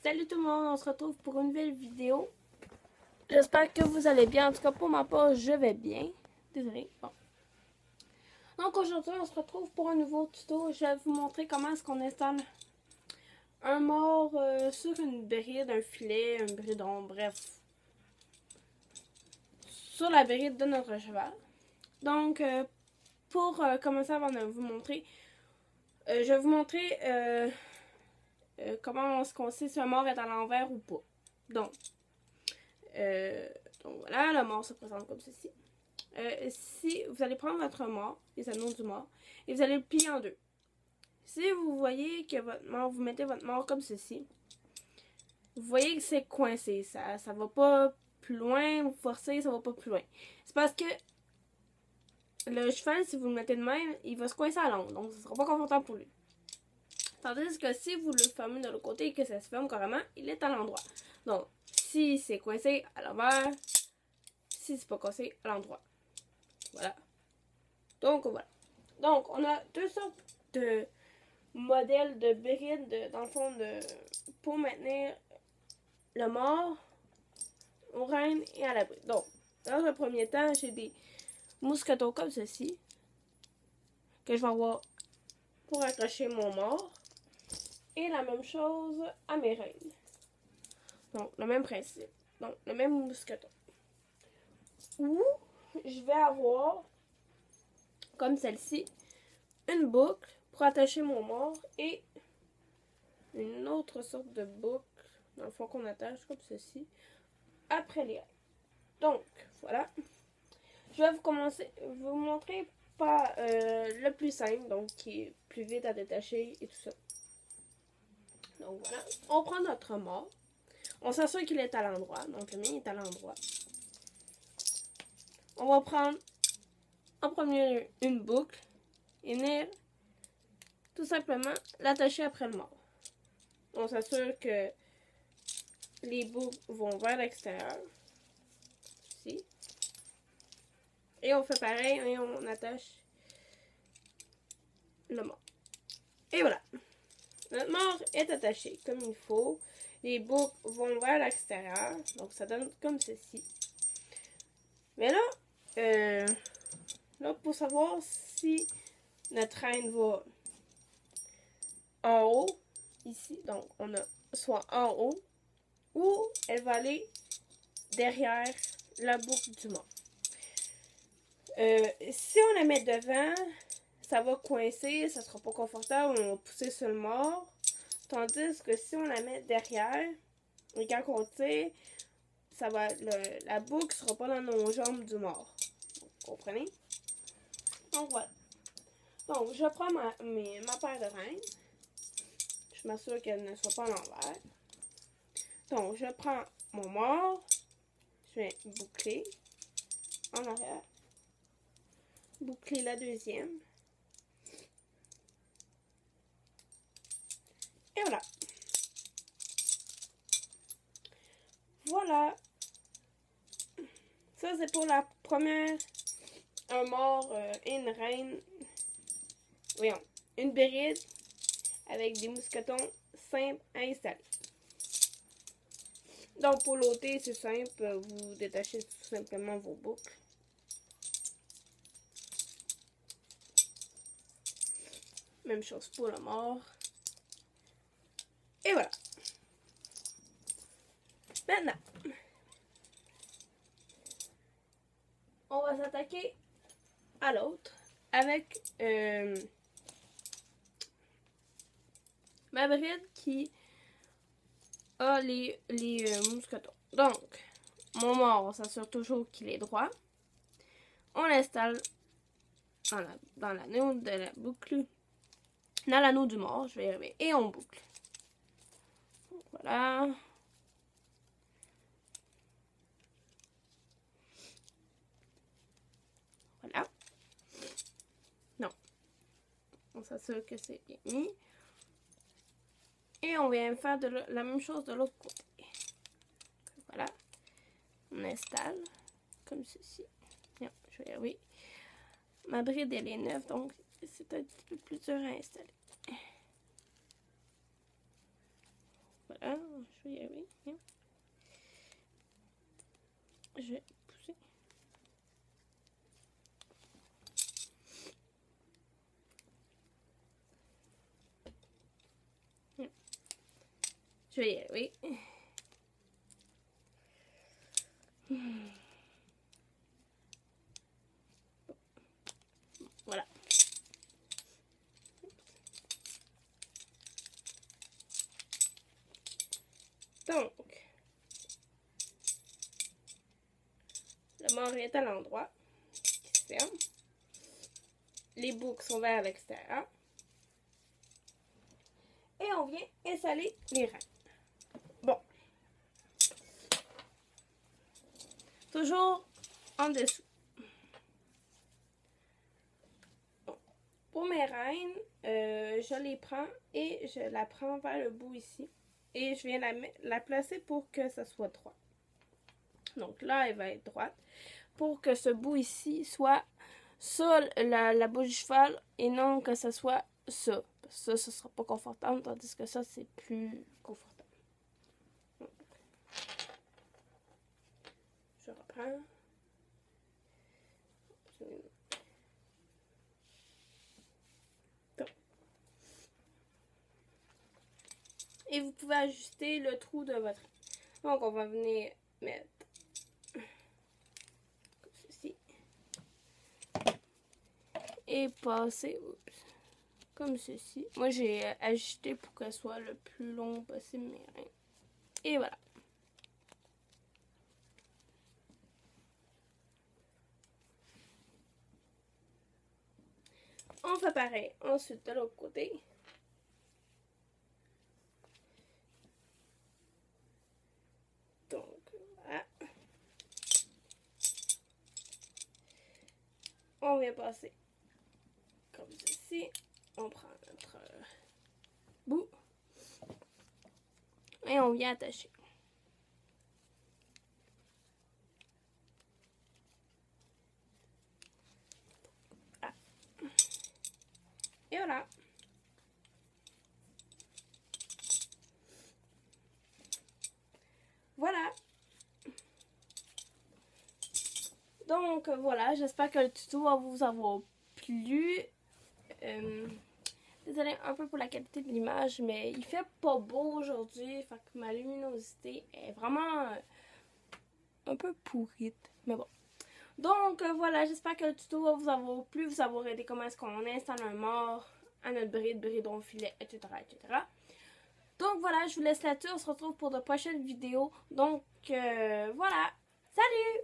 Salut tout le monde, on se retrouve pour une nouvelle vidéo. J'espère que vous allez bien. En tout cas, pour ma part, je vais bien. Désolée. Bon. Donc aujourd'hui, on se retrouve pour un nouveau tuto. Je vais vous montrer comment est-ce qu'on installe un mort sur une bride, un filet, un bridon, bref. Sur la bride de notre cheval. Donc, pour commencer avant de vous montrer, je vais vous montrer comment est-ce qu'on sait si un mort est à l'envers ou pas. Donc voilà, le mort se présente comme ceci. Si vous allez prendre votre mort, les anneaux du mort, et vous allez le plier en deux. Si vous voyez que votre mort, vous mettez votre mort comme ceci, vous voyez que c'est coincé, ça va pas plus loin, vous forcez, ça va pas plus loin. C'est parce que le cheval, si vous le mettez de même, il va se coincer à l'ongle, donc ce sera pas confortable pour lui. Tandis que si vous le fermez de l'autre côté et que ça se ferme carrément, il est à l'endroit. Donc, si c'est coincé à l'envers, si c'est pas coincé à l'endroit. Voilà. Donc, voilà. Donc, on a deux sortes de modèles de brides, dans le fond, pour maintenir le mort au règne et à l'abri. Donc, dans un premier temps, j'ai des mousquetons comme ceci, que je vais avoir pour accrocher mon mort. Et la même chose à mes règnes. Donc, le même principe. Donc, le même mousqueton. Ou, je vais avoir, comme celle-ci, une boucle pour attacher mon mort et une autre sorte de boucle, dans le fond, qu'on attache comme ceci, après les règles. Donc, voilà. Je vais vous montrer par le plus simple, donc qui est plus vite à détacher et tout ça. Donc, voilà. On prend notre mort. On s'assure qu'il est à l'endroit. Donc, le mien est à l'endroit. On va prendre en premier lieu une boucle et venir tout simplement l'attacher après le mort. On s'assure que les boucles vont vers l'extérieur. Ici. Et on fait pareil et on attache le mort. Et voilà. Notre mort est attaché comme il faut. Les boucles vont vers l'extérieur. Donc ça donne comme ceci. Mais là, pour savoir si notre reine va en haut, ici, donc on a soit en haut, ou elle va aller derrière la boucle du mort. Si on la met devant, ça va coincer, ça sera pas confortable, on va pousser sur le mort. Tandis que si on la met derrière, et quand on tire, la boucle sera pas dans nos jambes du mort. Vous comprenez? Donc voilà. Donc je prends ma paire de reines. Je m'assure qu'elle ne soit pas à l'envers. Donc je prends mon mort. Je vais boucler en arrière. Boucler la deuxième. Et voilà. Voilà. Ça, c'est pour la première. Un mort et une reine. Voyons. Une bride avec des mousquetons simples à installer. Donc, pour l'ôter, c'est simple. Vous détachez tout simplement vos boucles. Même chose pour le mort. Et voilà. Maintenant, on va s'attaquer à l'autre avec ma bride qui a les mousquetons. Donc, mon mort, on s'assure toujours qu'il est droit. On l'installe dans l'anneau de la boucle. Dans l'anneau du mort, je vais y arriver. Et on boucle. Voilà. Voilà. Non. On s'assure que c'est bien mis. Et on vient faire la même chose de l'autre côté. Voilà. On installe comme ceci. Non, je vais y arriver. Ma bride, elle est neuve, donc c'est un petit peu plus dur à installer. Voilà, je vais y arriver. Hein. Je vais pousser. Je vais y arriver. Voilà. Donc, le mort est à l'endroit qui se ferme. Les boucles sont vers l'extérieur. Et on vient installer les reins. Bon. Toujours en dessous. Bon. Pour mes reines, je les prends et je la prends vers le bout ici. Et je viens la placer pour que ça soit droit. Donc là, elle va être droite. Pour que ce bout ici soit ça, la bouche du cheval, et non que ça soit ça. Parce que ça, ce sera pas confortable, tandis que ça, c'est plus confortable. Donc, je reprends. Et vous pouvez ajuster le trou de votre... Donc, on va venir mettre comme ceci. Et passer, comme ceci. Moi, j'ai ajusté pour qu'elle soit le plus long possible, mes reins. Et voilà. On fait pareil. Ensuite, de l'autre côté. Donc, voilà. On vient passer comme ceci. On prend notre bout. Et on vient attacher. Ah. Et voilà. Voilà. Donc voilà, j'espère que le tuto va vous avoir plu. Désolée un peu pour la qualité de l'image, mais il fait pas beau aujourd'hui. Fait que ma luminosité est vraiment un peu pourrite. Mais bon. Donc voilà, j'espère que le tuto va vous avoir plu, vous avoir aidé comment est-ce qu'on installe un mort à notre bridon filet, etc., etc. Donc voilà, je vous laisse là-dessus. On se retrouve pour de prochaines vidéos. Donc voilà. Salut!